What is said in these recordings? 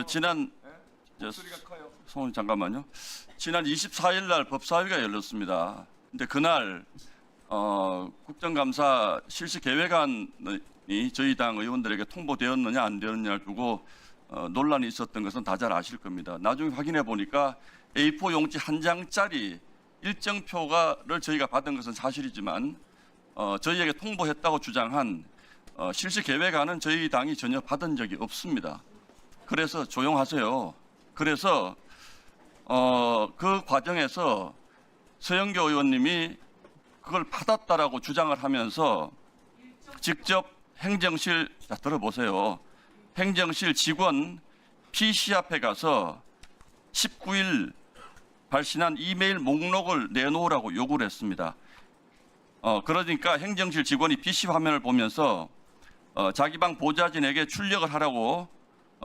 지난 소원 잠깐만요. 지난 24일 날 법사위가 열렸습니다. 근데 그날 국정감사 실시 계획안이 저희 당 의원들에게 통보되었느냐 안 되었느냐를 두고 논란이 있었던 것은 다 잘 아실 겁니다. 나중에 확인해 보니까 A4 용지 한 장짜리 일정표를 저희가 받은 것은 사실이지만 저희에게 통보했다고 주장한 실시 계획안은 저희 당이 전혀 받은 적이 없습니다. 그래서 조용하세요. 그래서 그 과정에서 서영교 의원님이 그걸 받았다라고 주장을 하면서 직접 행정실, 자, 들어보세요. 행정실 직원 P씨 앞에 가서 19일 발신한 이메일 목록을 내놓으라고 요구를 했습니다. 그러니까 행정실 직원이 P씨 화면을 보면서 자기 방 보좌진에게 출력을 하라고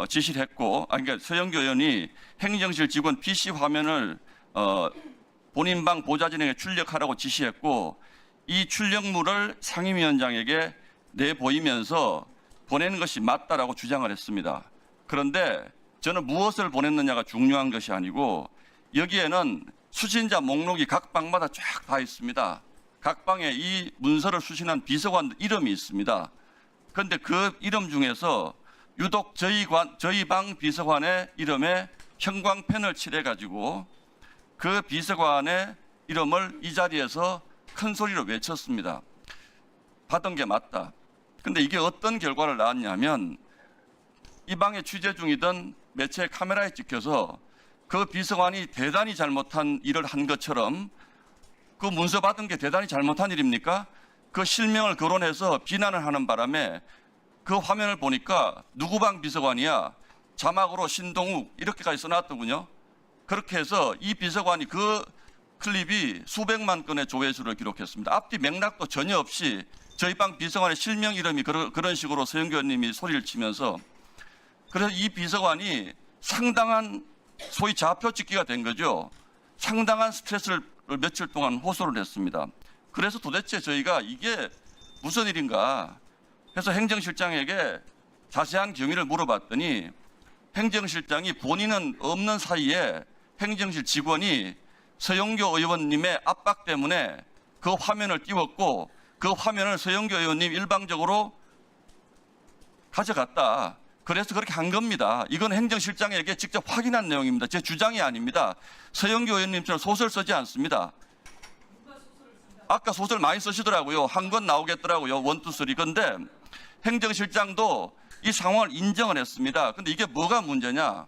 지시를 했고, 그러니까 서영교 의원이 행정실 직원 P씨 화면을 본인 방 보좌진에게 출력하라고 지시했고, 이 출력물을 상임위원장에게 내보이면서 보내는 것이 맞다라고 주장을 했습니다. 그런데 저는 무엇을 보냈느냐가 중요한 것이 아니고 여기에는 수신자 목록이 각 방마다 쫙 다 있습니다. 각 방에 이 문서를 수신한 비서관 이름이 있습니다. 그런데 그 이름 중에서 유독 저희 방 비서관의 이름에 형광펜을 칠해가지고 그 비서관의 이름을 이 자리에서 큰 소리로 외쳤습니다. 받은 게 맞다. 근데 이게 어떤 결과를 낳았냐면 이 방에 취재 중이던 매체 카메라에 찍혀서 그 비서관이 대단히 잘못한 일을 한 것처럼, 그 문서 받은 게 대단히 잘못한 일입니까? 그 실명을 거론해서 비난을 하는 바람에 그 화면을 보니까 누구 방 비서관이야? 자막으로 신동욱 이렇게까지 써놨더군요. 그렇게 해서 이 비서관이 그 클립이 수백만 건의 조회수를 기록했습니다. 앞뒤 맥락도 전혀 없이 저희 방 비서관의 실명 이름이 그런 식으로 서영교 의원님이 소리를 치면서, 그래서 이 비서관이 상당한 소위 좌표 찍기가 된 거죠. 상당한 스트레스를 며칠 동안 호소를 했습니다. 그래서 도대체 저희가 이게 무슨 일인가 해서 행정실장에게 자세한 경위를 물어봤더니 행정실장이 본인은 없는 사이에 행정실 직원이 서영교 의원님의 압박 때문에 그 화면을 띄웠고 그 화면을 서영교 의원님 일방적으로 가져갔다. 그래서 그렇게 한 겁니다. 이건 행정실장에게 직접 확인한 내용입니다. 제 주장이 아닙니다. 서영교 의원님처럼 소설 쓰지 않습니다. 아까 소설 많이 쓰시더라고요. 한 권 나오겠더라고요. 1, 2, 3. 그런데 행정실장도 이 상황을 인정을 했습니다. 그런데 이게 뭐가 문제냐?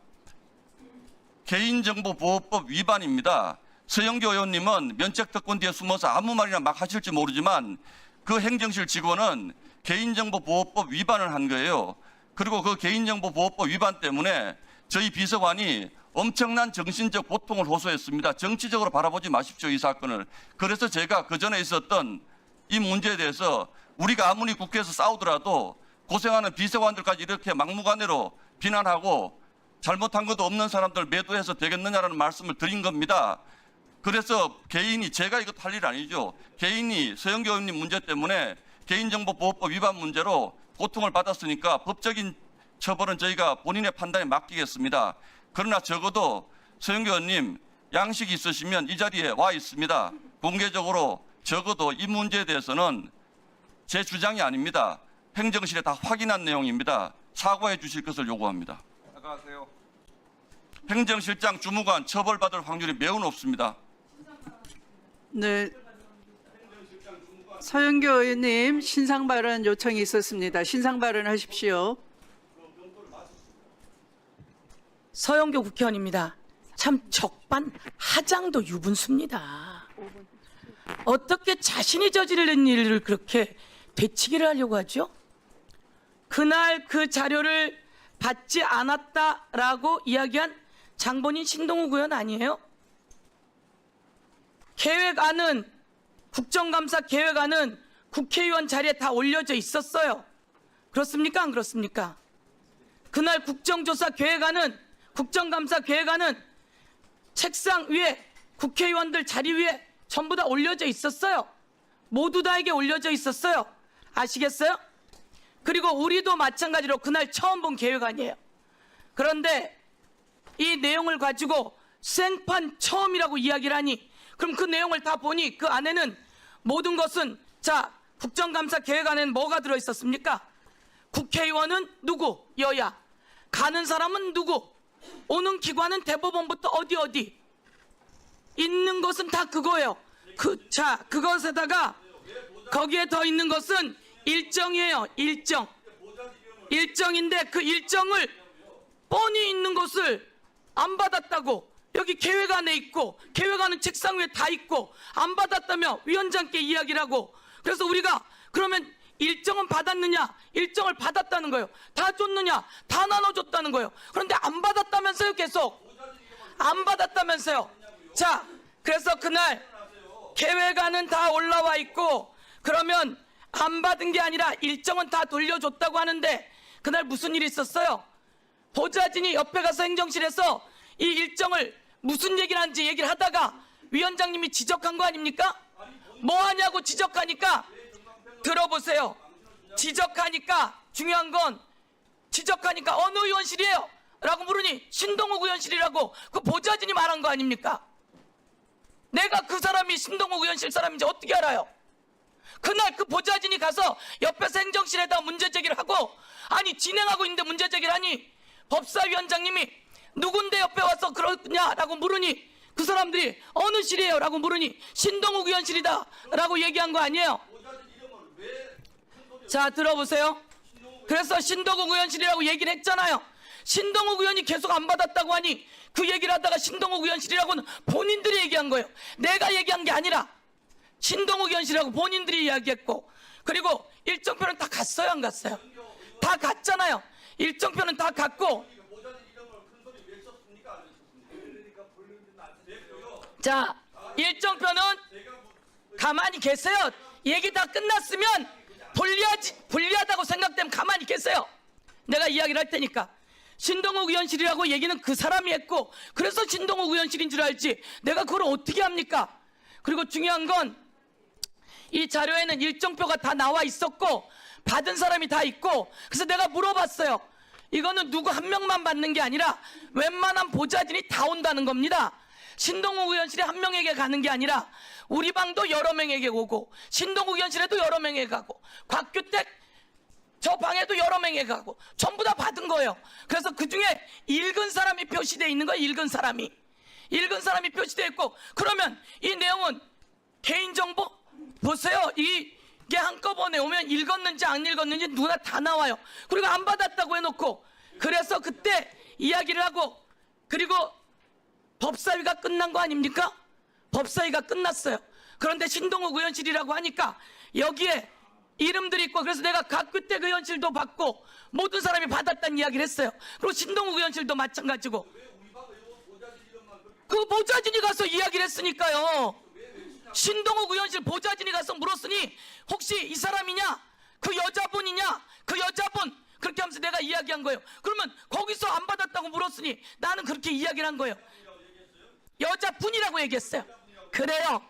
개인정보보호법 위반입니다. 서영교 의원님은 면책특권 뒤에 숨어서 아무 말이나 막 하실지 모르지만 그 행정실 직원은 개인정보보호법 위반을 한 거예요. 그리고 그 개인정보보호법 위반 때문에 저희 비서관이 엄청난 정신적 고통을 호소했습니다. 정치적으로 바라보지 마십시오, 이 사건을. 그래서 제가 그 전에 있었던 이 문제에 대해서 우리가 아무리 국회에서 싸우더라도 고생하는 비서관들까지 이렇게 막무가내로 비난하고 잘못한 것도 없는 사람들 매도해서 되겠느냐라는 말씀을 드린 겁니다. 그래서 개인이, 제가 이거 할 일 아니죠. 개인이 서영교 의원님 문제 때문에 개인정보보호법 위반 문제로 고통을 받았으니까 법적인 처벌은 저희가 본인의 판단에 맡기겠습니다. 그러나 적어도 서영교 의원님 양식이 있으시면 이 자리에 와 있습니다. 공개적으로 적어도 이 문제에 대해서는 제 주장이 아닙니다. 행정실에 다 확인한 내용입니다. 사과해 주실 것을 요구합니다. 사과하세요. 행정실장 주무관 처벌받을 확률이 매우 높습니다. 네. 서영교 의원님 신상 발언 요청이 있었습니다. 신상 발언하십시오. 서영교 국회의원입니다. 참 적반하장도 유분수입니다. 어떻게 자신이 저지른 일을 그렇게 되치기를 하려고 하죠? 그날 그 자료를 받지 않았다라고 이야기한 장본인 신동욱 의원 아니에요? 계획안은, 국정감사 계획안은 국회의원 자리에 다 올려져 있었어요. 그렇습니까? 안 그렇습니까? 그날 국정조사 계획안은, 국정감사 계획안은 책상 위에, 국회의원들 자리 위에 전부 다 올려져 있었어요. 모두 다에게 올려져 있었어요. 아시겠어요? 그리고 우리도 마찬가지로 그날 처음 본 계획안이에요. 그런데 이 내용을 가지고 생판 처음이라고 이야기를 하니, 그럼 그 내용을 다 보니 그 안에는 모든 것은, 자, 국정감사 계획안에는 뭐가 들어있었습니까? 국회의원은 누구? 여야. 가는 사람은 누구? 오는 기관은 대법원부터 어디 있는 것은 다 그거예요. 자, 그것에다가 거기에 더 있는 것은 일정이에요. 일정인데 그 일정을 뻔히 있는 것을 안 받았다고 여기 계획안에 있고, 계획안은 책상 위에 다 있고 안 받았다며 위원장께 이야기를 하고, 그래서 우리가 그러면 일정은 받았느냐? 일정을 받았다는 거예요. 다 줬느냐? 다 나눠줬다는 거예요. 그런데 안 받았다면서요. 계속 안 받았다면서요. 자, 그래서 그날 계획안은 다 올라와 있고, 그러면 안 받은 게 아니라 일정은 다 돌려줬다고 하는데, 그날 무슨 일이 있었어요? 보좌진이 옆에 가서 행정실에서 이 일정을 무슨 얘기를 하는지 얘기를 하다가 위원장님이 지적한 거 아닙니까? 뭐 하냐고 지적하니까, 들어보세요. 지적하니까, 중요한 건 지적하니까 어느 의원실이에요? 라고 물으니 신동욱 의원실이라고 그 보좌진이 말한 거 아닙니까? 내가 그 사람이 신동욱 의원실 사람인지 어떻게 알아요? 그날 그 보좌진이 가서 옆에서 행정실에다 문제 제기를 하고, 아니 진행하고 있는데 문제 제기를 하니 법사위원장님이 누군데 옆에 와서 그러냐라고 물으니 그 사람들이 어느 실이에요? 라고 물으니 신동욱 의원실이다 라고 얘기한 거 아니에요? 자, 들어보세요. 그래서 신동욱 의원실이라고 얘기를 했잖아요. 신동욱 의원이 계속 안 받았다고 하니 그 얘기를 하다가 신동욱 의원실이라고는 본인들이 얘기한 거예요. 내가 얘기한 게 아니라 신동욱 의원실이라고 본인들이 이야기했고, 그리고 일정표는 다 갔어요, 안 갔어요? 다 갔잖아요. 일정표는 다 갔고. 자, 일정표는 가만히 계세요. 얘기 다 끝났으면 불리하다고 생각되면 가만히 계세요. 내가 이야기를 할 테니까. 신동욱 의원실이라고 얘기는 그 사람이 했고, 그래서 신동욱 의원실인 줄 알지 내가 그걸 어떻게 합니까? 그리고 중요한 건 이 자료에는 일정표가 다 나와 있었고 받은 사람이 다 있고, 그래서 내가 물어봤어요. 이거는 누구 한 명만 받는 게 아니라 웬만한 보좌진이 다 온다는 겁니다. 신동욱 의원실에 한 명에게 가는 게 아니라 우리 방도 여러 명에게 오고, 신동욱 의원실에도 여러 명에게 가고, 곽규택 저 방에도 여러 명에게 가고, 전부 다 받은 거예요. 그래서 그중에 읽은 사람이 표시되어 있는 거예요. 읽은 사람이 표시되어 있고, 그러면 이 내용은 개인정보? 보세요. 이게 한꺼번에 오면 읽었는지 안 읽었는지 누구나 다 나와요. 그리고 안 받았다고 해놓고, 그래서 그때 이야기를 하고, 그리고 법사위가 끝난 거 아닙니까? 법사위가 끝났어요. 그런데 신동욱 의원실이라고 하니까 여기에 이름들이 있고, 그래서 내가 곽규택 의원실도 받고 모든 사람이 받았다는 이야기를 했어요. 그리고 신동욱 의원실도 마찬가지고. 그 보좌진이 가서 이야기를 했으니까요. 신동욱 의원실 보좌진이 가서 물었으니 혹시 이 사람이냐? 그 여자분이냐? 그 여자분! 그렇게 하면서 내가 이야기한 거예요. 그러면 거기서 안 받았다고 물었으니 나는 그렇게 이야기를 한 거예요. 여자분이라고 얘기했어요. 그래요.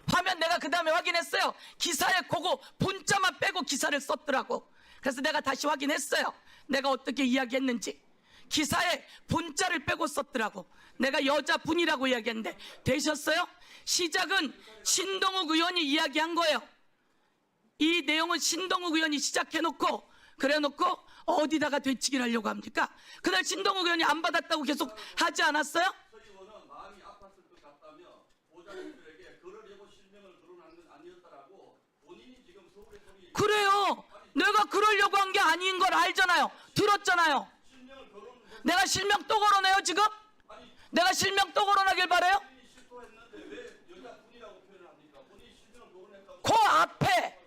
화면 내가 그 다음에 확인했어요. 기사에 그거 본자만 빼고 기사를 썼더라고. 그래서 내가 다시 확인했어요. 내가 어떻게 이야기했는지. 기사에 본자를 빼고 썼더라고. 내가 여자분이라고 이야기했는데 되셨어요? 시작은 신동욱 의원이 이야기한 거예요. 이 내용은 신동욱 의원이 시작해놓고, 그래놓고 어디다가 되치기를 하려고 합니까? 그날 신동욱 의원이 안 받았다고 계속 하지 않았어요? 그래요. 내가 그러려고 한 게 아닌 걸 알잖아요. 들었잖아요. 내가 실명 또 걸어내요 지금? 내가 실명 또 걸어내길 바래요? 그 앞에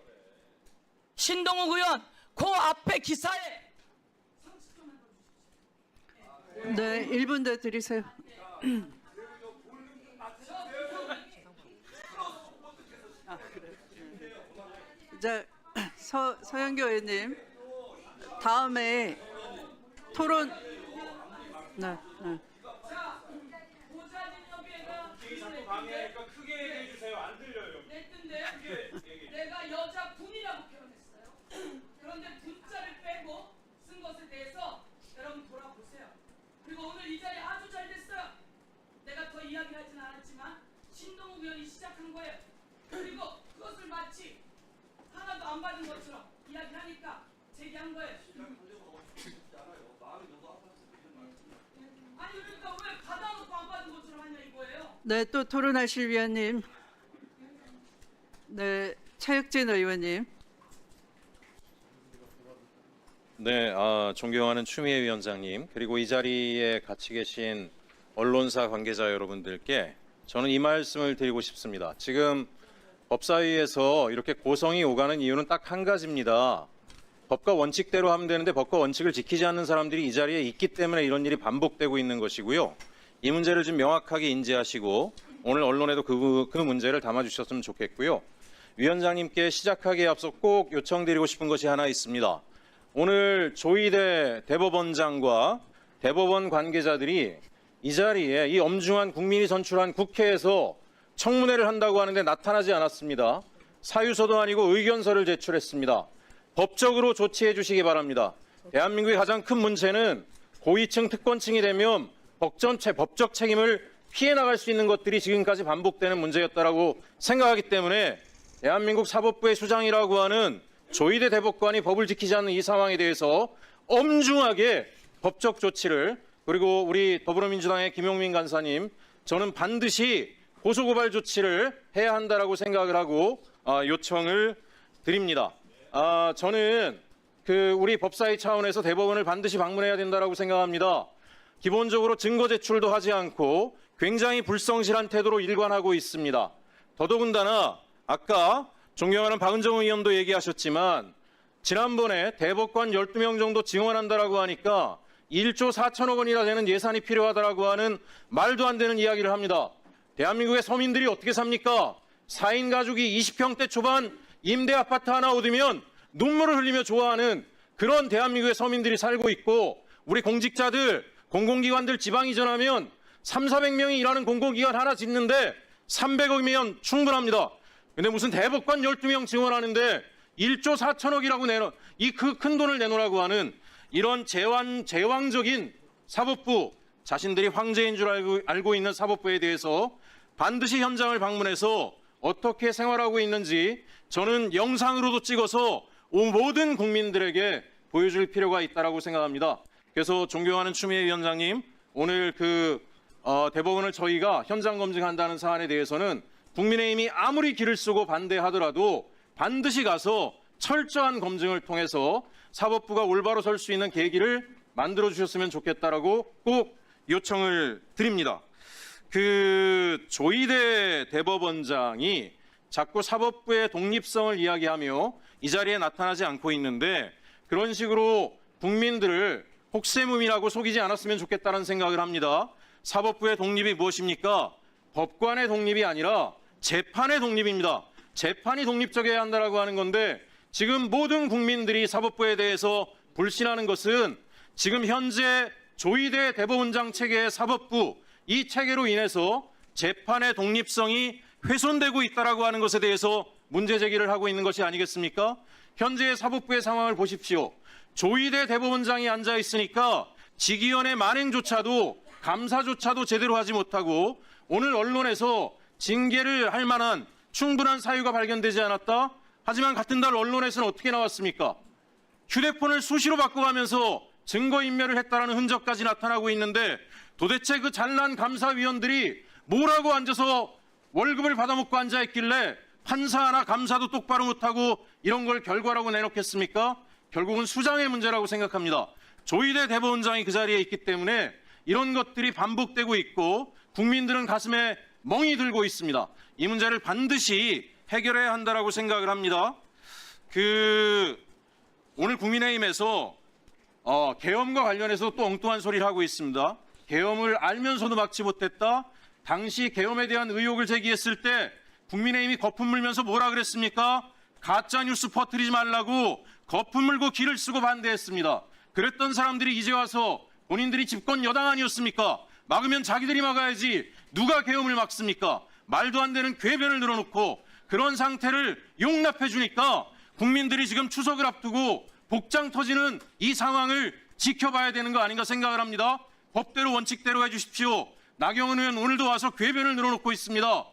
신동욱 의원 그 앞에 기사에 네, 1분 더 드리세요. 자, 서영교 의원님, 다음에 토론. 네. 방해하니까 크게 얘기해 주세요. 안 들려요. 내가 여자분이라고 표현했어요. 그런데 분자를 빼고 쓴 것에 대해서 여러분 돌아보세요. 그리고 오늘 이 의원이 시작한 거예요. 그리고 그것을 마치 하나도 안 받은 것처럼 이야기하니까 제기한 거예요. 아니 그러니까 왜 받아놓고 안 받은 것처럼 하냐 이거예요. 네, 또 토론하실 위원님. 네, 차혁진 의원님. 네, 존경하는 추미애 위원장님, 그리고 이 자리에 같이 계신 언론사 관계자 여러분들께 저는 이 말씀을 드리고 싶습니다. 지금 법사위에서 이렇게 고성이 오가는 이유는 딱 한 가지입니다. 법과 원칙대로 하면 되는데 법과 원칙을 지키지 않는 사람들이 이 자리에 있기 때문에 이런 일이 반복되고 있는 것이고요. 이 문제를 좀 명확하게 인지하시고 오늘 언론에도 그 문제를 담아주셨으면 좋겠고요. 위원장님께 시작하기에 앞서 꼭 요청드리고 싶은 것이 하나 있습니다. 오늘 조희대 대법원장과 대법원 관계자들이 이 자리에 이 엄중한 국민이 선출한 국회에서 청문회를 한다고 하는데 나타나지 않았습니다. 사유서도 아니고 의견서를 제출했습니다. 법적으로 조치해 주시기 바랍니다. 대한민국의 가장 큰 문제는 고위층 특권층이 되면 법적 책임을 피해 나갈 수 있는 것들이 지금까지 반복되는 문제였다라고 생각하기 때문에 대한민국 사법부의 수장이라고 하는 조희대 대법관이 법을 지키지 않는 이 상황에 대해서 엄중하게 법적 조치를, 그리고 우리 더불어민주당의 김용민 간사님, 저는 반드시 고소고발 조치를 해야 한다라고 생각을 하고 요청을 드립니다. 저는 우리 법사위 차원에서 대법원을 반드시 방문해야 된다라고 생각합니다. 기본적으로 증거 제출도 하지 않고 굉장히 불성실한 태도로 일관하고 있습니다. 더더군다나 아까 존경하는 박은정 의원도 얘기하셨지만 지난번에 대법관 12명 정도 증원한다라고 하니까 1조 4천억 원이나 되는 예산이 필요하다라고 하는 말도 안 되는 이야기를 합니다. 대한민국의 서민들이 어떻게 삽니까? 4인 가족이 20평대 초반 임대 아파트 하나 얻으면 눈물을 흘리며 좋아하는 그런 대한민국의 서민들이 살고 있고, 우리 공직자들, 공공기관들 지방 이전하면 300~400명이 일하는 공공기관 하나 짓는데 300억이면 충분합니다. 근데 무슨 대법관 12명 증원하는데 1조 4천억이라고 이 그 큰 돈을 내놓으라고 하는 이런 제왕적인 사법부, 자신들이 황제인 줄 알고 있는 사법부에 대해서 반드시 현장을 방문해서 어떻게 생활하고 있는지 저는 영상으로도 찍어서 모든 국민들에게 보여줄 필요가 있다고 생각합니다. 그래서 존경하는 추미애 위원장님, 오늘 대법원을 저희가 현장 검증한다는 사안에 대해서는 국민의힘이 아무리 기를 쓰고 반대하더라도 반드시 가서 철저한 검증을 통해서 사법부가 올바로 설 수 있는 계기를 만들어 주셨으면 좋겠다라고 꼭 요청을 드립니다. 조희대 대법원장이 자꾸 사법부의 독립성을 이야기하며 이 자리에 나타나지 않고 있는데, 그런 식으로 국민들을 혹세무민하고 속이지 않았으면 좋겠다는 생각을 합니다. 사법부의 독립이 무엇입니까? 법관의 독립이 아니라 재판의 독립입니다. 재판이 독립적이어야 한다라고 하는 건데, 지금 모든 국민들이 사법부에 대해서 불신하는 것은 지금 현재 조희대 대법원장 체계의 사법부, 이 체계로 인해서 재판의 독립성이 훼손되고 있다라고 하는 것에 대해서 문제 제기를 하고 있는 것이 아니겠습니까? 현재의 사법부의 상황을 보십시오. 조희대 대법원장이 앉아 있으니까 직위원회 만행조차도, 감사조차도 제대로 하지 못하고, 오늘 언론에서 징계를 할 만한 충분한 사유가 발견되지 않았다? 하지만 같은 날 언론에서는 어떻게 나왔습니까? 휴대폰을 수시로 바꿔가면서 증거인멸을 했다라는 흔적까지 나타나고 있는데, 도대체 그 잘난 감사위원들이 뭐라고 앉아서 월급을 받아먹고 앉아있길래 판사 하나 감사도 똑바로 못하고 이런 걸 결과라고 내놓겠습니까? 결국은 수장의 문제라고 생각합니다. 조희대 대법원장이 그 자리에 있기 때문에 이런 것들이 반복되고 있고 국민들은 가슴에 멍이 들고 있습니다. 이 문제를 반드시 해결해야 한다라고 생각을 합니다. 오늘 국민의힘에서 계엄과 관련해서 또 엉뚱한 소리를 하고 있습니다. 계엄을 알면서도 막지 못했다. 당시 계엄에 대한 의혹을 제기했을 때 국민의힘이 거품 물면서 뭐라 그랬습니까? 가짜 뉴스 퍼뜨리지 말라고 거품 물고 기를 쓰고 반대했습니다. 그랬던 사람들이 이제 와서 본인들이 집권 여당 아니었습니까? 막으면 자기들이 막아야지 누가 계엄을 막습니까? 말도 안 되는 궤변을 늘어놓고 그런 상태를 용납해 주니까 국민들이 지금 추석을 앞두고 복장 터지는 이 상황을 지켜봐야 되는 거 아닌가 생각을 합니다. 법대로 원칙대로 해주십시오. 나경원 의원 오늘도 와서 궤변을 늘어놓고 있습니다.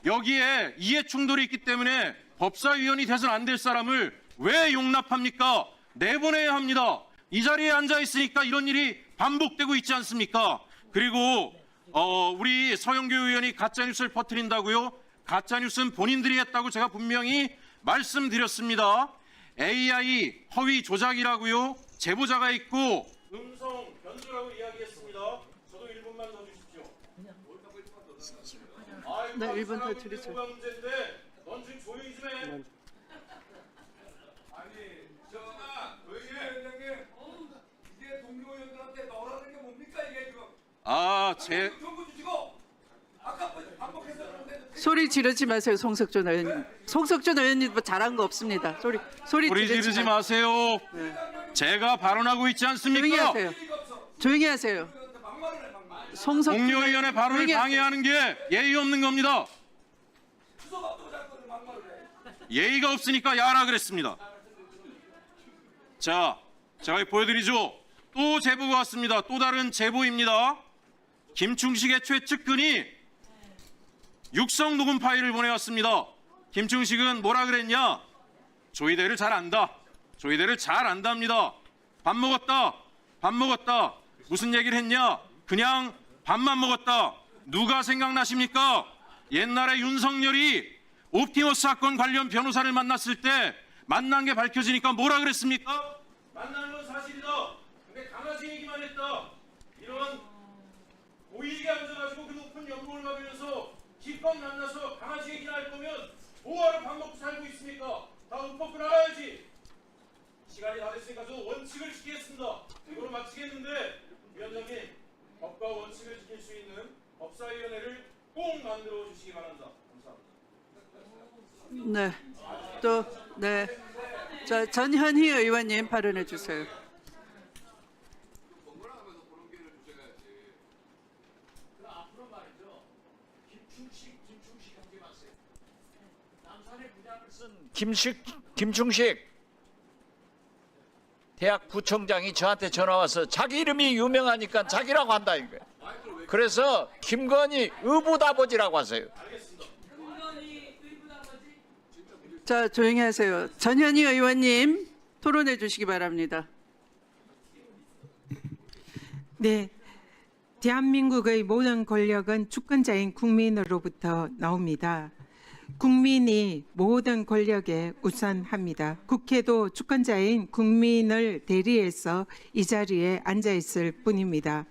여기에 이해 충돌이 있기 때문에 법사위원이 돼서는 안 될 사람을 왜 용납합니까? 내보내야 합니다. 이 자리에 앉아 있으니까 이런 일이 반복되고 있지 않습니까? 그리고 우리 서영교 의원이 가짜뉴스를 퍼뜨린다고요? 가짜뉴스는 본인들이 했다고 제가 분명히 말씀드렸습니다. AI 허위 조작이라고요? 제보자가 있고 음성 변조라고 이야기했습니다. 저도 1분만 더 주십시오. 네, 1분 더 드리죠. 뭐가 문제인데 넌 지금 조용히 좀 해. 아니, 전하, 의원님, 이게 동료 의원들한테 넣으라는 게 뭡니까 이게 지금? 정부 주시고 아까 반복해서 그러는데 소리 지르지 마세요, 송석준 의원님. 송석준 의원님 뭐 잘한 거 없습니다. 소리 소리 지르지 마세요. 제가 발언하고 있지 조용히 않습니까? 하세요. 조용히 하세요. 송석준 동료 의원의 발언을 조용히 하세요. 방해하는 게 예의 없는 겁니다. 예의가 없으니까 야라 그랬습니다. 자, 제가 보여드리죠. 또 제보가 왔습니다. 또 다른 제보입니다. 김충식의 최측근이 육성 녹음 파일을 보내왔습니다. 김충식은 뭐라 그랬냐? 조이대를 잘 안다. 조이대를 잘 안답니다. 밥 먹었다. 밥 먹었다. 무슨 얘기를 했냐? 그냥 밥만 먹었다. 누가 생각나십니까? 옛날에 윤석열이 옵티머스 사건 관련 변호사를 만났을 때 만난 게 밝혀지니까 뭐라 그랬습니까? 만나는 건 사실이다. 근데 강아지 얘기만 했다. 이런 보이게 앉아가지고 그 높은 연봉을 받으면서 기껏 만나서 강아지 얘기나 할 거면 뭐하러 밥 먹고 살고 있습니까? 다 옷 벗고 나가야지. 시간이 다 됐으니까 저 원칙을 지키겠습니다. 이거로 마치겠는데 위원장님, 법과 원칙을 지킬 수 있는 법사위원회를 꼭 만들어 주시기 바랍니다. 감사합니다. 네. 또 네. 자, 전현희 의원님 발언해 주세요. 앞으로 말이죠. 김충식 함께 봤어요. 남산의 부장을 쓴 김충식 대학 부총장이 저한테 전화 와서 자기 이름이 유명하니까 자기라고 한다 이거예요. 그래서 김건희 의붓아버지라고 하세요. 자, 조용히 하세요. 전현희 의원님 토론해 주시기 바랍니다. 네, 대한민국의 모든 권력은 주권자인 국민으로부터 나옵니다. 국민이 모든 권력에 우선합니다. 국회도 주권자인 국민을 대리해서 이 자리에 앉아 있을 뿐입니다.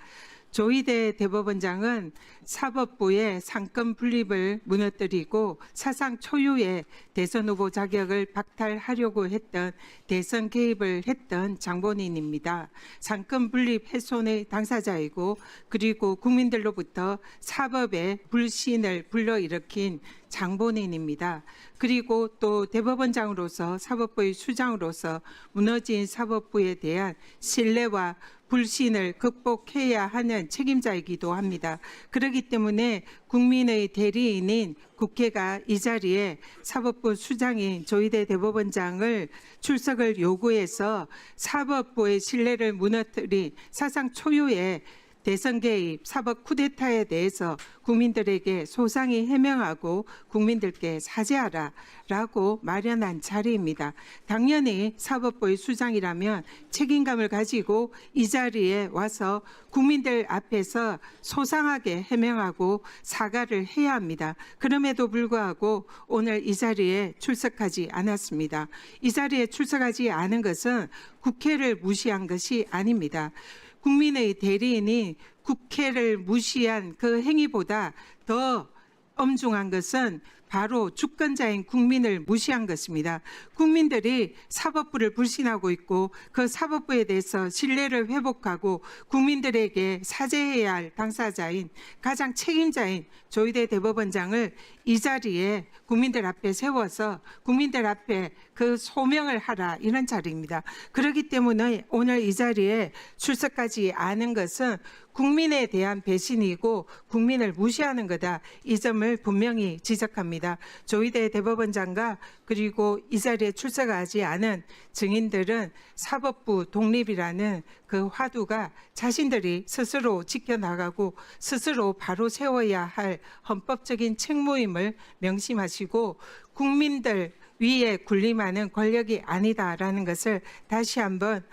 조희대 대법원장은 사법부의 상권 분립을 무너뜨리고 사상 초유의 대선 후보 자격을 박탈하려고 했던 대선 개입을 했던 장본인입니다. 상권 분립 훼손의 당사자이고 그리고 국민들로부터 사법의 불신을 불러일으킨 장본인입니다. 그리고 또 대법원장으로서 사법부의 수장으로서 무너진 사법부에 대한 신뢰와 불신을 극복해야 하는 책임자이기도 합니다. 그렇기 때문에 국민의 대리인인 국회가 이 자리에 사법부 수장인 조희대 대법원장을 출석을 요구해서 사법부의 신뢰를 무너뜨린 사상 초유의 대선 개입, 사법 쿠데타에 대해서 국민들에게 소상히 해명하고 국민들께 사죄하라라고 마련한 자리입니다. 당연히 사법부의 수장이라면 책임감을 가지고 이 자리에 와서 국민들 앞에서 소상하게 해명하고 사과를 해야 합니다. 그럼에도 불구하고 오늘 이 자리에 출석하지 않았습니다. 이 자리에 출석하지 않은 것은 국회를 무시한 것이 아닙니다. 국민의 대리인이 국회를 무시한 그 행위보다 더 엄중한 것은 바로 주권자인 국민을 무시한 것입니다. 국민들이 사법부를 불신하고 있고 그 사법부에 대해서 신뢰를 회복하고 국민들에게 사죄해야 할 당사자인 가장 책임자인 조희대 대법원장을 이 자리에 국민들 앞에 세워서 국민들 앞에 그 소명을 하라 이런 자리입니다. 그렇기 때문에 오늘 이 자리에 출석하지 않은 것은 국민에 대한 배신이고 국민을 무시하는 거다. 이 점을 분명히 지적합니다. 있습니다. 조희대 대법원장과 그리고 이 자리에 출석하지 않은 증인들은 사법부 독립이라는 그 화두가 자신들이 스스로 지켜나가고 스스로 바로 세워야 할 헌법적인 책무임을 명심하시고 국민들 위에 군림하는 권력이 아니다라는 것을 다시 한번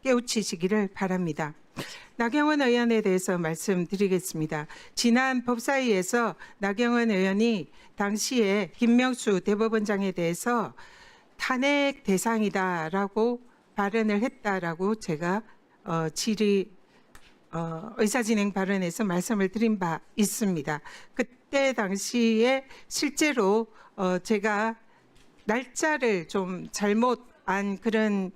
깨우치시기를 바랍니다. 나경원 의원에 대해서 말씀드리겠습니다. 지난 법사위에서 나경원 의원이 당시에 김명수 대법원장에 대해서 탄핵 대상이다라고 발언을 했다라고 제가 의사진행 발언에서 말씀을 드린 바 있습니다. 그때 당시에 실제로 제가 날짜를 좀 잘못 안 그런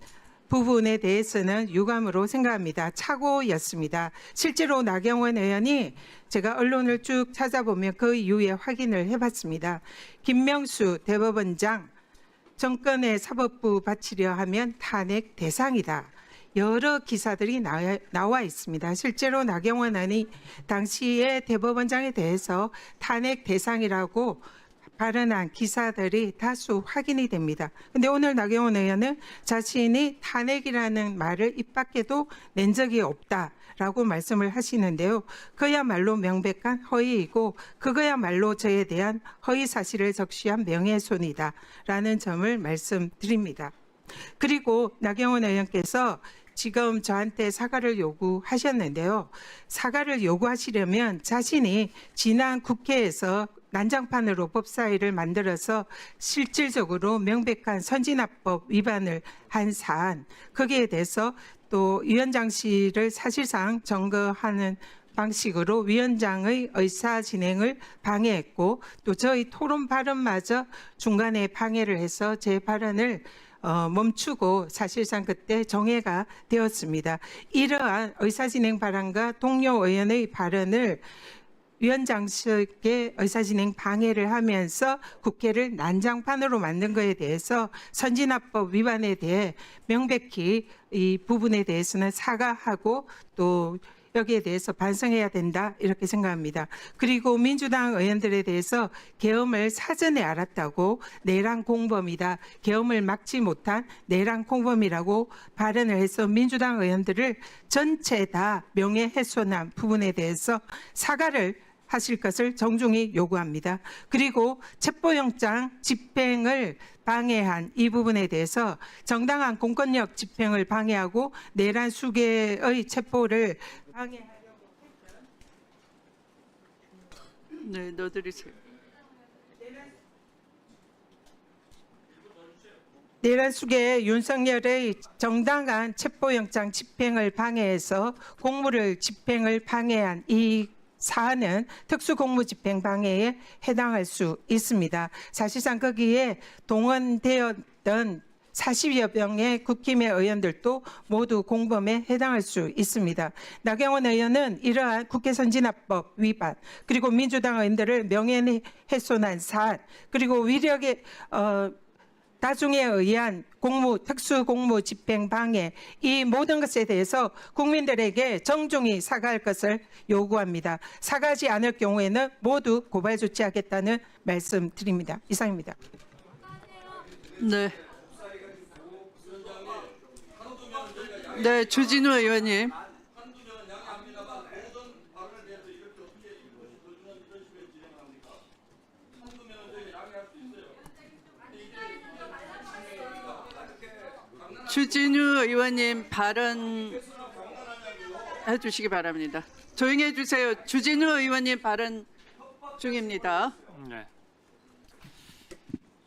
부분에 대해서는 유감으로 생각합니다. 착오였습니다. 실제로 나경원 의원이 제가 언론을 쭉 찾아보면 그 이후에 확인을 해봤습니다. 김명수 대법원장 정권의 사법부 바치려 하면 탄핵 대상이다. 여러 기사들이 나와 있습니다. 실제로 나경원 의원이 당시에 대법원장에 대해서 탄핵 대상이라고 발언한 기사들이 다수 확인이 됩니다. 근데 오늘 나경원 의원은 자신이 탄핵이라는 말을 입 밖에도 낸 적이 없다라고 말씀을 하시는데요. 그야말로 명백한 허위이고 그거야말로 저에 대한 허위 사실을 적시한 명예훼손이다라는 점을 말씀드립니다. 그리고 나경원 의원께서 지금 저한테 사과를 요구하셨는데요. 사과를 요구하시려면 자신이 지난 국회에서 난장판으로 법사위를 만들어서 실질적으로 명백한 선진화법 위반을 한 사안, 거기에 대해서 또 위원장실을 사실상 점거하는 방식으로 위원장의 의사 진행을 방해했고 또 저희 토론 발언마저 중간에 방해를 해서 제 발언을 멈추고 사실상 그때 정해가 되었습니다. 이러한 의사진행 발언과 동료 의원의 발언을 위원장실의 의사진행 방해를 하면서 국회를 난장판으로 만든 것에 대해서 선진화법 위반에 대해 명백히 이 부분에 대해서는 사과하고 또 여기에 대해서 반성해야 된다 이렇게 생각합니다. 그리고 민주당 의원들에 대해서 계엄을 사전에 알았다고 내란 공범이다. 계엄을 막지 못한 내란 공범이라고 발언을 해서 민주당 의원들을 전체 다 명예훼손한 부분에 대해서 사과를 하실 것을 정중히 요구합니다. 그리고 첩보영장 집행을 방해한 이 부분에 대해서 정당한 공권력 집행을 방해하고 내란 수개의 첩보를 방해하려고 네, 넣어드리세요. 내란 수개의 윤석열의 정당한 첩보영장 집행을 방해해서 공무를 집행을 방해한 이 사안은 특수공무집행 방해에 해당할 수 있습니다. 사실상 거기에 동원되었던 40여 명의 국힘의 의원들도 모두 공범에 해당할 수 있습니다. 나경원 의원은 이러한 국회 선진화법 위반 그리고 민주당 의원들을 명예훼손한 사안 그리고 위력의 다중에 의한 특수공무 집행 방해 이 모든 것에 대해서 국민들에게 정중히 사과할 것을 요구합니다. 사과하지 않을 경우에는 모두 고발 조치하겠다는 말씀드립니다. 이상입니다. 네. 네, 주진우 의원님. 주진우 의원님 발언 해주시기 바랍니다. 조용히 해주세요. 주진우 의원님 발언 중입니다. 네.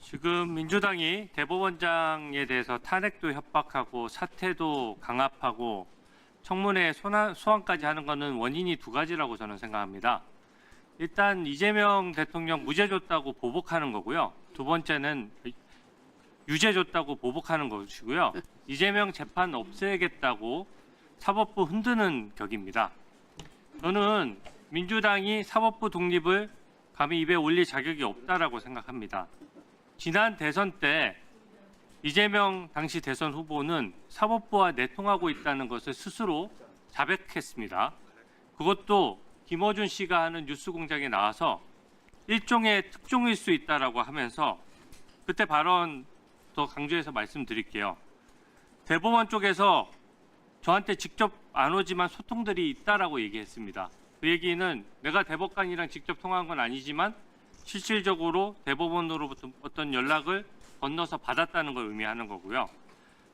지금 민주당이 대법원장에 대해서 탄핵도 협박하고 사퇴도 강압하고 청문회 소환까지 하는 것은 원인이 두 가지라고 저는 생각합니다. 일단 이재명 대통령 무죄 줬다고 보복하는 거고요. 두 번째는 유죄 줬다고 보복하는 것이고요. 이재명 재판 없애겠다고 사법부 흔드는 격입니다. 저는 민주당이 사법부 독립을 감히 입에 올릴 자격이 없다라고 생각합니다. 지난 대선 때 이재명 당시 대선 후보는 사법부와 내통하고 있다는 것을 스스로 자백했습니다. 그것도 김어준 씨가 하는 뉴스공장에 나와서 일종의 특종일 수 있다라고 하면서 그때 발언 더 강조해서 말씀드릴게요. 대법원 쪽에서 저한테 직접 안 오지만 소통들이 있다라고 얘기했습니다. 그 얘기는 내가 대법관이랑 직접 통화한 건 아니지만 실질적으로 대법원으로부터 어떤 연락을 건너서 받았다는 걸 의미하는 거고요.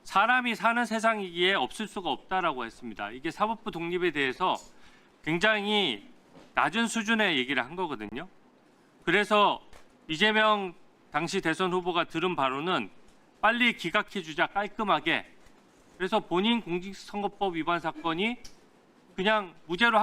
사람이 사는 세상이기에 없을 수가 없다라고 했습니다. 이게 사법부 독립에 대해서 굉장히 낮은 수준의 얘기를 한 거거든요. 그래서 이재명 당시 대선 후보가 들은 바로는 빨리 기각해 주자, 깔끔하게. 그래서 본인 공직선거법 위반 사건이 그냥 무죄로